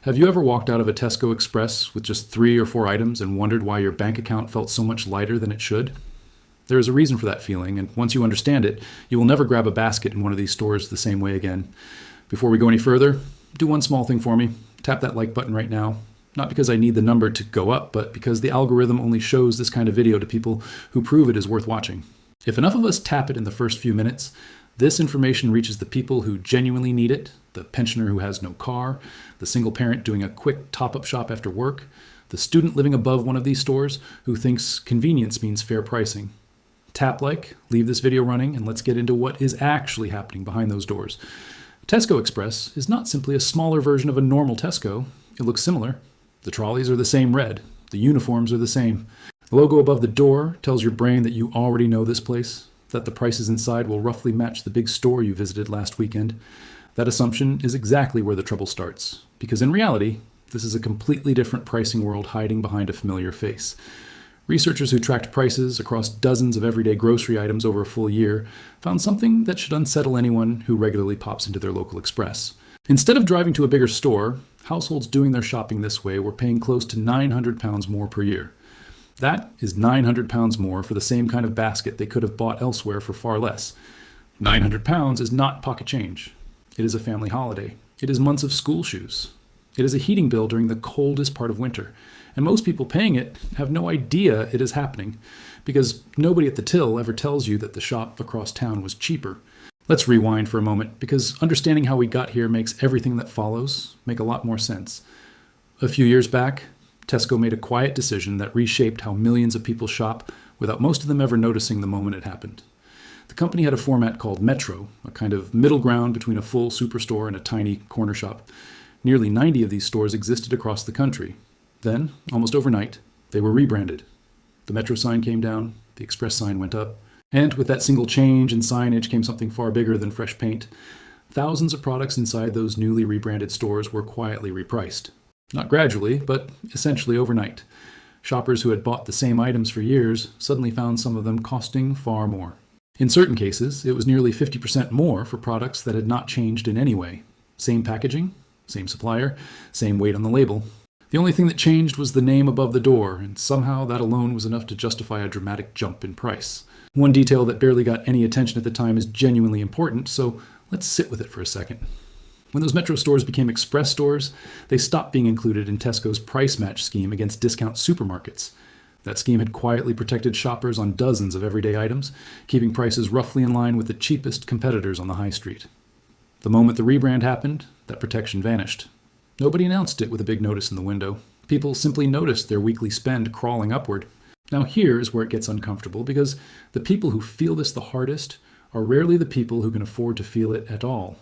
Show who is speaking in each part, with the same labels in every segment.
Speaker 1: Have you ever walked out of a Tesco Express with just 3 or 4 items and wondered why your bank account felt so much lighter than it should? There is a reason for that feeling, and once you understand it, you will never grab a basket in one of these stores the same way again. Before we go any further, do one small thing for me. Tap that like button right now. Not because I need the number to go up, but because the algorithm only shows this kind of video to people who prove it is worth watching. If enough of us tap it in the first few minutes, this information reaches the people who genuinely need it, the pensioner who has no car, the single parent doing a quick top-up shop after work, the student living above one of these stores who thinks convenience means fair pricing. Tap like, leave this video running, and let's get into what is actually happening behind those doors. Tesco Express is not simply a smaller version of a normal Tesco. It looks similar. The trolleys are the same red. The uniforms are the same. The logo above the door tells your brain that you already know this place, that the prices inside will roughly match the big store you visited last weekend. That assumption is exactly where the trouble starts, because in reality, this is a completely different pricing world hiding behind a familiar face. Researchers who tracked prices across dozens of everyday grocery items over a full year found something that should unsettle anyone who regularly pops into their local Express. Instead of driving to a bigger store, households doing their shopping this way were paying close to £900 more per year. That is £900 more for the same kind of basket they could have bought elsewhere for far less. £900 is not pocket change. It is a family holiday. It is months of school shoes. It is a heating bill during the coldest part of winter. And most people paying it have no idea it is happening, because nobody at the till ever tells you that the shop across town was cheaper. Let's rewind for a moment, because understanding how we got here makes everything that follows make a lot more sense. A few years back, Tesco made a quiet decision that reshaped how millions of people shop without most of them ever noticing the moment it happened. The company had a format called Metro, a kind of middle ground between a full superstore and a tiny corner shop. Nearly 90 of these stores existed across the country. Then, almost overnight, they were rebranded. The Metro sign came down, the Express sign went up, and with that single change in signage came something far bigger than fresh paint. Thousands of products inside those newly rebranded stores were quietly repriced. Not gradually, but essentially overnight. Shoppers who had bought the same items for years suddenly found some of them costing far more. In certain cases, it was nearly 50% more for products that had not changed in any way. Same packaging, same supplier, same weight on the label. The only thing that changed was the name above the door, and somehow that alone was enough to justify a dramatic jump in price. One detail that barely got any attention at the time is genuinely important, so let's sit with it for a second. When those Metro stores became Express stores, they stopped being included in Tesco's price match scheme against discount supermarkets. That scheme had quietly protected shoppers on dozens of everyday items, keeping prices roughly in line with the cheapest competitors on the high street. The moment the rebrand happened, that protection vanished. Nobody announced it with a big notice in the window. People simply noticed their weekly spend crawling upward. Now here's where it gets uncomfortable, because the people who feel this the hardest are rarely the people who can afford to feel it at all.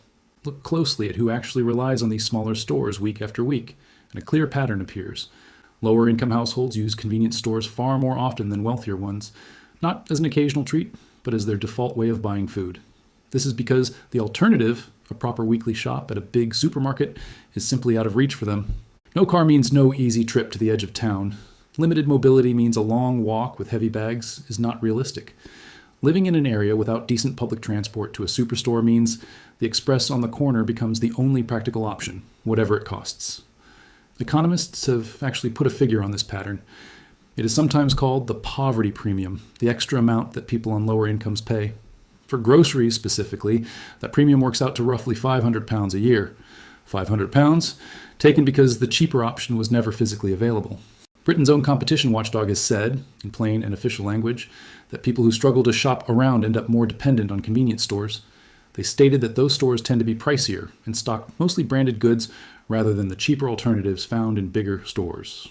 Speaker 1: Look closely at who actually relies on these smaller stores week after week, and a clear pattern appears. Lower income households use convenience stores far more often than wealthier ones, not as an occasional treat, but as their default way of buying food. This is because the alternative, a proper weekly shop at a big supermarket, is simply out of reach for them. No car means no easy trip to the edge of town. Limited mobility means a long walk with heavy bags is not realistic. Living in an area without decent public transport to a superstore means the Express on the corner becomes the only practical option, whatever it costs. Economists have actually put a figure on this pattern. It is sometimes called the poverty premium, the extra amount that people on lower incomes pay. For groceries specifically, that premium works out to roughly £500 a year. £500 taken because the cheaper option was never physically available. Britain's own competition watchdog has said, in plain and official language, that people who struggle to shop around end up more dependent on convenience stores. They stated that those stores tend to be pricier and stock mostly branded goods rather than the cheaper alternatives found in bigger stores.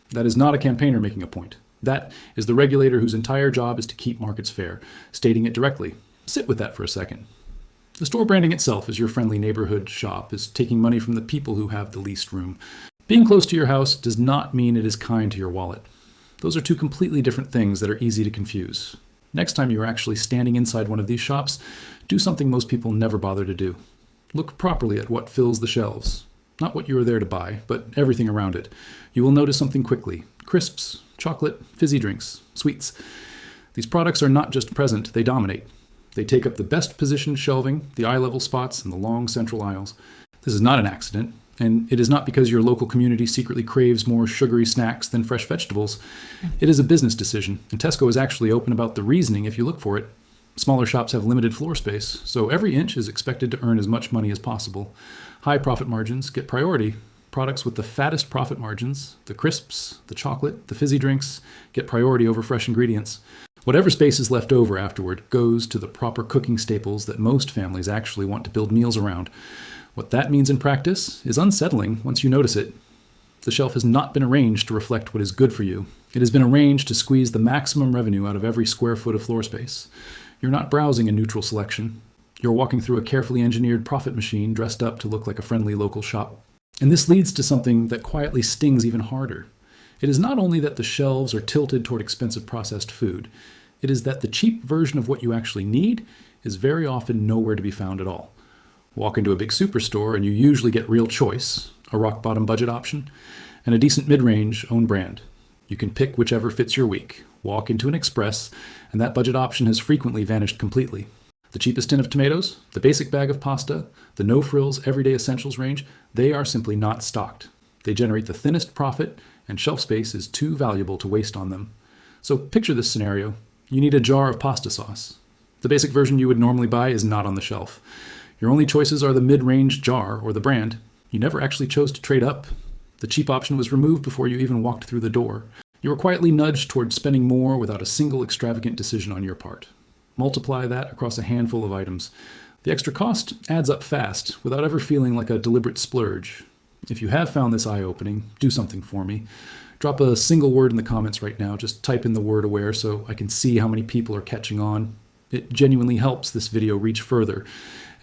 Speaker 1: That is not a campaigner making a point. That is the regulator whose entire job is to keep markets fair, stating it directly. Sit with that for a second. The store branding itself as your friendly neighborhood shop is taking money from the people who have the least room. Being close to your house does not mean it is kind to your wallet. Those are two completely different things that are easy to confuse. Next time you are actually standing inside one of these shops, do something most people never bother to do. Look properly at what fills the shelves. Not what you are there to buy, but everything around it. You will notice something quickly. Crisps, chocolate, fizzy drinks, sweets. These products are not just present, they dominate. They take up the best positioned shelving, the eye-level spots, and the long central aisles. This is not an accident. And it is not because your local community secretly craves more sugary snacks than fresh vegetables. It is a business decision, and Tesco is actually open about the reasoning if you look for it. Smaller shops have limited floor space, so every inch is expected to earn as much money as possible. High profit margins get priority. Products with the fattest profit margins, the crisps, the chocolate, the fizzy drinks, get priority over fresh ingredients. Whatever space is left over afterward goes to the proper cooking staples that most families actually want to build meals around. What that means in practice is unsettling once you notice it. The shelf has not been arranged to reflect what is good for you. It has been arranged to squeeze the maximum revenue out of every square foot of floor space. You're not browsing a neutral selection. You're walking through a carefully engineered profit machine dressed up to look like a friendly local shop. And this leads to something that quietly stings even harder. It is not only that the shelves are tilted toward expensive processed food, it is that the cheap version of what you actually need is very often nowhere to be found at all. Walk into a big superstore and you usually get real choice, a rock-bottom budget option, and a decent mid-range own brand. You can pick whichever fits your week. Walk into an Express, and that budget option has frequently vanished completely. The cheapest tin of tomatoes, the basic bag of pasta, the no-frills everyday essentials range, they are simply not stocked. They generate the thinnest profit, and shelf space is too valuable to waste on them. So picture this scenario. You need a jar of pasta sauce. The basic version you would normally buy is not on the shelf. Your only choices are the mid-range jar or the brand. You never actually chose to trade up. The cheap option was removed before you even walked through the door. You were quietly nudged toward spending more without a single extravagant decision on your part. Multiply that across a handful of items. The extra cost adds up fast without ever feeling like a deliberate splurge. If you have found this eye-opening, do something for me. Drop a single word in the comments right now. Just type in the word aware so I can see how many people are catching on. It genuinely helps this video reach further.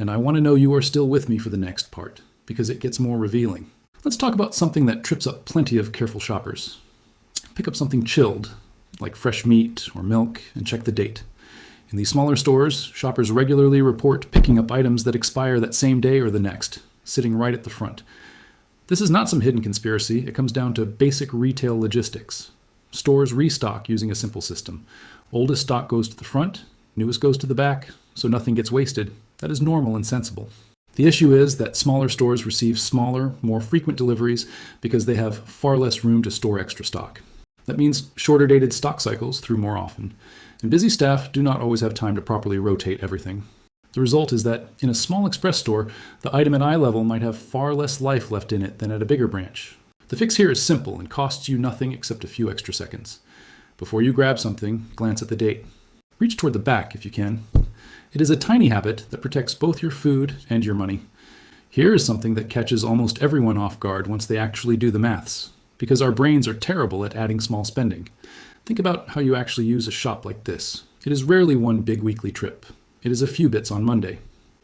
Speaker 1: And I want to know you are still with me for the next part, because it gets more revealing. Let's talk about something that trips up plenty of careful shoppers. Pick up something chilled, like fresh meat or milk, and check the date. In these smaller stores, shoppers regularly report picking up items that expire that same day or the next, sitting right at the front. This is not some hidden conspiracy. It comes down to basic retail logistics. Stores restock using a simple system. Oldest stock goes to the front, newest goes to the back, so nothing gets wasted. That is normal and sensible. The issue is that smaller stores receive smaller, more frequent deliveries because they have far less room to store extra stock. That means shorter dated stock cycles through more often. And busy staff do not always have time to properly rotate everything. The result is that in a small express store, the item at eye level might have far less life left in it than at a bigger branch. The fix here is simple and costs you nothing except a few extra seconds. Before you grab something, glance at the date. Reach toward the back if you can. It is a tiny habit that protects both your food and your money. Here is something that catches almost everyone off guard once they actually do the maths, because our brains are terrible at adding small spending. Think about how you actually use a shop like this. It is rarely one big weekly trip. It is a few bits on Monday,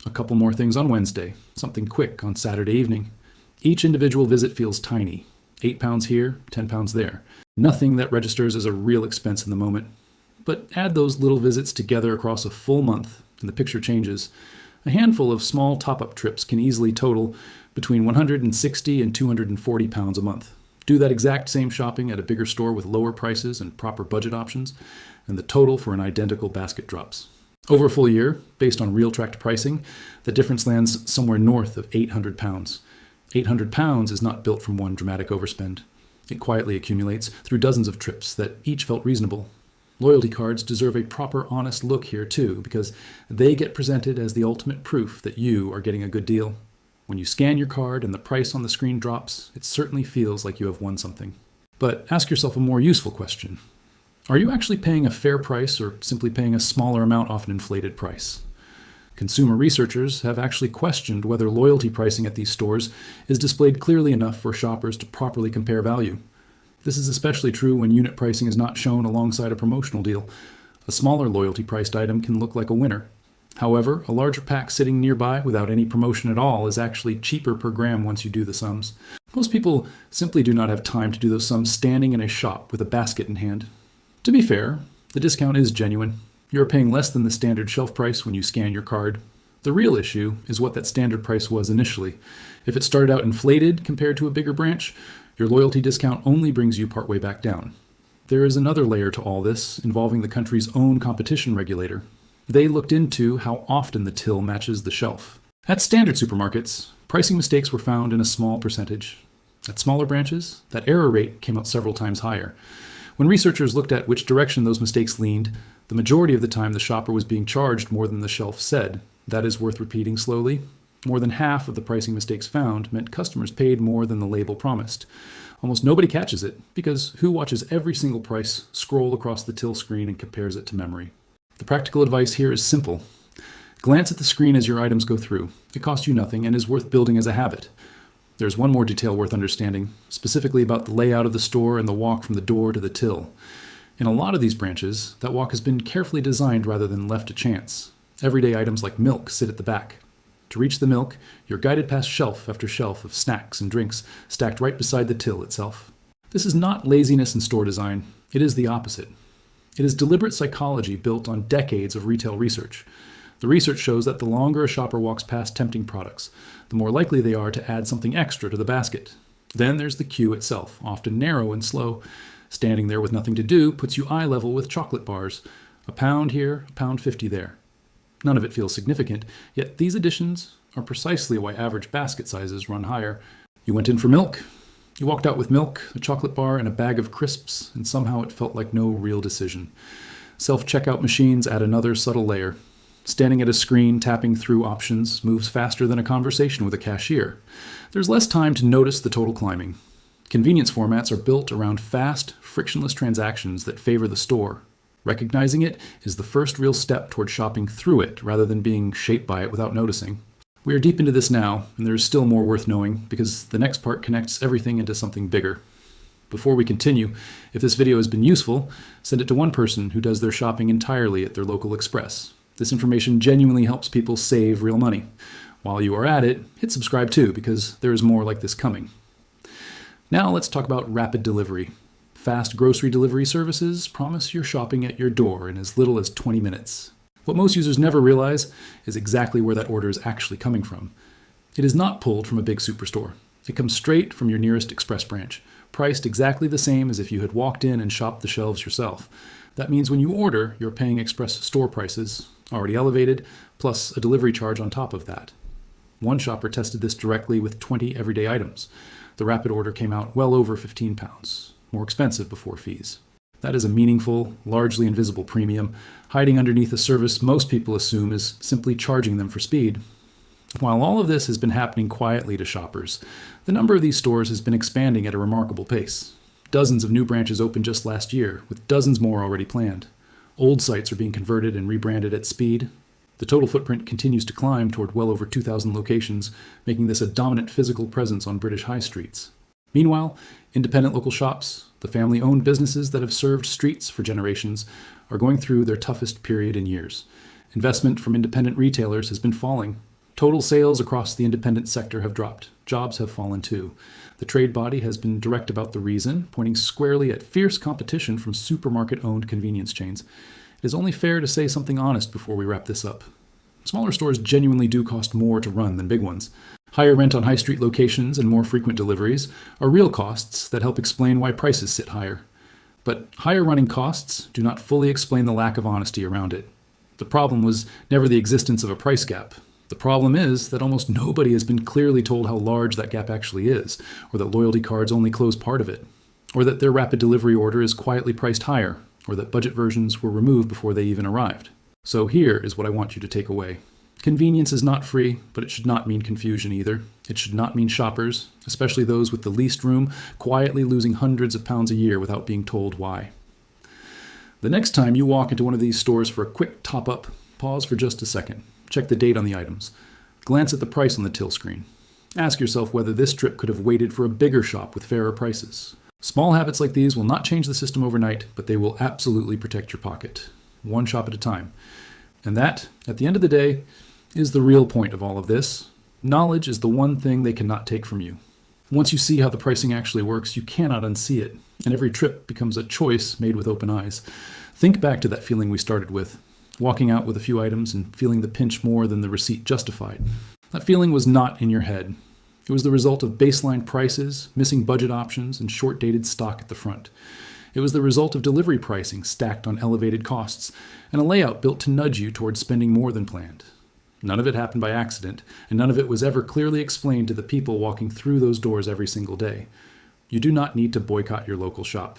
Speaker 1: a couple more things on Wednesday, something quick on Saturday evening. Each individual visit feels tiny. 8 pounds here, 10 pounds there. Nothing that registers as a real expense in the moment. But add those little visits together across a full month, and the picture changes. A handful of small top-up trips can easily total between 160 and 240 pounds a month. Do that exact same shopping at a bigger store with lower prices and proper budget options, and the total for an identical basket drops. Over a full year, based on real tracked pricing, the difference lands somewhere north of 800 pounds. 800 pounds is not built from one dramatic overspend. It quietly accumulates through dozens of trips that each felt reasonable. Loyalty cards deserve a proper, honest look here too, because they get presented as the ultimate proof that you are getting a good deal. When you scan your card and the price on the screen drops, it certainly feels like you have won something. But ask yourself a more useful question. Are you actually paying a fair price or simply paying a smaller amount off an inflated price? Consumer researchers have actually questioned whether loyalty pricing at these stores is displayed clearly enough for shoppers to properly compare value. This is especially true when unit pricing is not shown alongside a promotional deal. A smaller loyalty-priced item can look like a winner. However, a larger pack sitting nearby without any promotion at all is actually cheaper per gram once you do the sums. Most people simply do not have time to do those sums standing in a shop with a basket in hand. To be fair, the discount is genuine. You are paying less than the standard shelf price when you scan your card. The real issue is what that standard price was initially. If it started out inflated compared to a bigger branch, your loyalty discount only brings you partway back down. There is another layer to all this involving the country's own competition regulator. They looked into how often the till matches the shelf. At standard supermarkets, Pricing mistakes were found in a small percentage. At smaller branches, that error rate came out several times higher. When researchers looked at which direction those mistakes leaned, the majority of the time the shopper was being charged more than the shelf said. That is worth repeating slowly. More than half of the pricing mistakes found meant customers paid more than the label promised. Almost nobody catches it, because who watches every single price scroll across the till screen and compares it to memory? The practical advice here is simple. Glance at the screen as your items go through. It costs you nothing and is worth building as a habit. There's one more detail worth understanding, specifically about the layout of the store and the walk from the door to the till. In a lot of these branches, that walk has been carefully designed rather than left to chance. Everyday items like milk sit at the back. To reach the milk, you're guided past shelf after shelf of snacks and drinks stacked right beside the till itself. This is not laziness in store design. It is the opposite. It is deliberate psychology built on decades of retail research. The research shows that the longer a shopper walks past tempting products, the more likely they are to add something extra to the basket. Then there's the queue itself, often narrow and slow. Standing there with nothing to do puts you eye level with chocolate bars. £1 here, £1.50 there. None of it feels significant, yet these additions are precisely why average basket sizes run higher. You went in for milk. You walked out with milk, a chocolate bar, and a bag of crisps, and somehow it felt like no real decision. Self-checkout machines add another subtle layer. Standing at a screen, tapping through options, moves faster than a conversation with a cashier. There's less time to notice the total climbing. Convenience formats are built around fast, frictionless transactions that favor the store. Recognizing it is the first real step toward shopping through it rather than being shaped by it without noticing. We are deep into this now, and there is still more worth knowing because the next part connects everything into something bigger. Before we continue, if this video has been useful, send it to one person who does their shopping entirely at their local Express. This information genuinely helps people save real money. While you are at it, hit subscribe too, because there is more like this coming. Now let's talk about rapid delivery. Fast grocery delivery services promise your shopping at your door in as little as 20 minutes. What most users never realize is exactly where that order is actually coming from. It is not pulled from a big superstore. It comes straight from your nearest Express branch, priced exactly the same as if you had walked in and shopped the shelves yourself. That means when you order, you're paying Express store prices, already elevated, plus a delivery charge on top of that. One shopper tested this directly with 20 everyday items. The rapid order came out well over £15, more expensive before fees. That is a meaningful, largely invisible premium, hiding underneath a service most people assume is simply charging them for speed. While all of this has been happening quietly to shoppers, the number of these stores has been expanding at a remarkable pace. Dozens of new branches opened just last year, with dozens more already planned. Old sites are being converted and rebranded at speed. The total footprint continues to climb toward well over 2,000 locations, making this a dominant physical presence on British high streets. Meanwhile, independent local shops, the family-owned businesses that have served streets for generations, are going through their toughest period in years. Investment from independent retailers has been falling. Total sales across the independent sector have dropped. Jobs have fallen too. The trade body has been direct about the reason, pointing squarely at fierce competition from supermarket-owned convenience chains. It is only fair to say something honest before we wrap this up. Smaller stores genuinely do cost more to run than big ones. Higher rent on high street locations and more frequent deliveries are real costs that help explain why prices sit higher. But higher running costs do not fully explain the lack of honesty around it. The problem was never the existence of a price gap. The problem is that almost nobody has been clearly told how large that gap actually is, or that loyalty cards only close part of it, or that their rapid delivery order is quietly priced higher, or that budget versions were removed before they even arrived. So here is what I want you to take away. Convenience is not free, but it should not mean confusion either. It should not mean shoppers, especially those with the least room, quietly losing hundreds of pounds a year without being told why. The next time you walk into one of these stores for a quick top-up, pause for just a second. Check the date on the items. Glance at the price on the till screen. Ask yourself whether this trip could have waited for a bigger shop with fairer prices. Small habits like these will not change the system overnight, but they will absolutely protect your pocket. One shop at a time. And that, at the end of the day, is the real point of all of this. Knowledge is the one thing they cannot take from you. Once you see how the pricing actually works, you cannot unsee it, and every trip becomes a choice made with open eyes. Think back to that feeling we started with. Walking out with a few items and feeling the pinch more than the receipt justified. That feeling was not in your head. It was the result of baseline prices, missing budget options, and short-dated stock at the front. It was the result of delivery pricing stacked on elevated costs, and a layout built to nudge you towards spending more than planned. None of it happened by accident, and none of it was ever clearly explained to the people walking through those doors every single day. You do not need to boycott your local shop.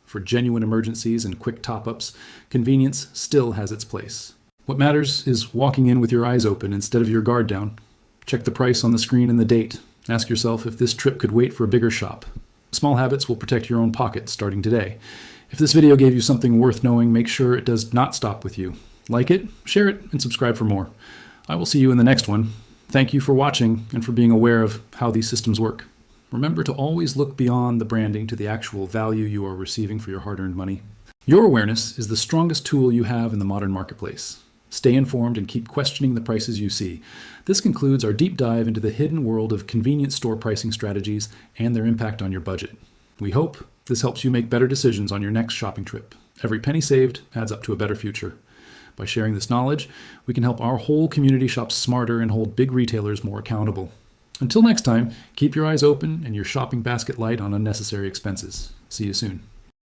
Speaker 1: For genuine emergencies and quick top-ups, convenience still has its place. What matters is walking in with your eyes open instead of your guard down. Check the price on the screen and the date. Ask yourself if this trip could wait for a bigger shop. Small habits will protect your own pocket starting today. If this video gave you something worth knowing, make sure it does not stop with you. Like it, share it, and subscribe for more. I will see you in the next one. Thank you for watching and for being aware of how these systems work. Remember to always look beyond the branding to the actual value you are receiving for your hard-earned money. Your awareness is the strongest tool you have in the modern marketplace. Stay informed and keep questioning the prices you see. This concludes our deep dive into the hidden world of convenience store pricing strategies and their impact on your budget. We hope this helps you make better decisions on your next shopping trip. Every penny saved adds up to a better future. By sharing this knowledge, we can help our whole community shop smarter and hold big retailers more accountable. Until next time, keep your eyes open and your shopping basket light on unnecessary expenses. See you soon.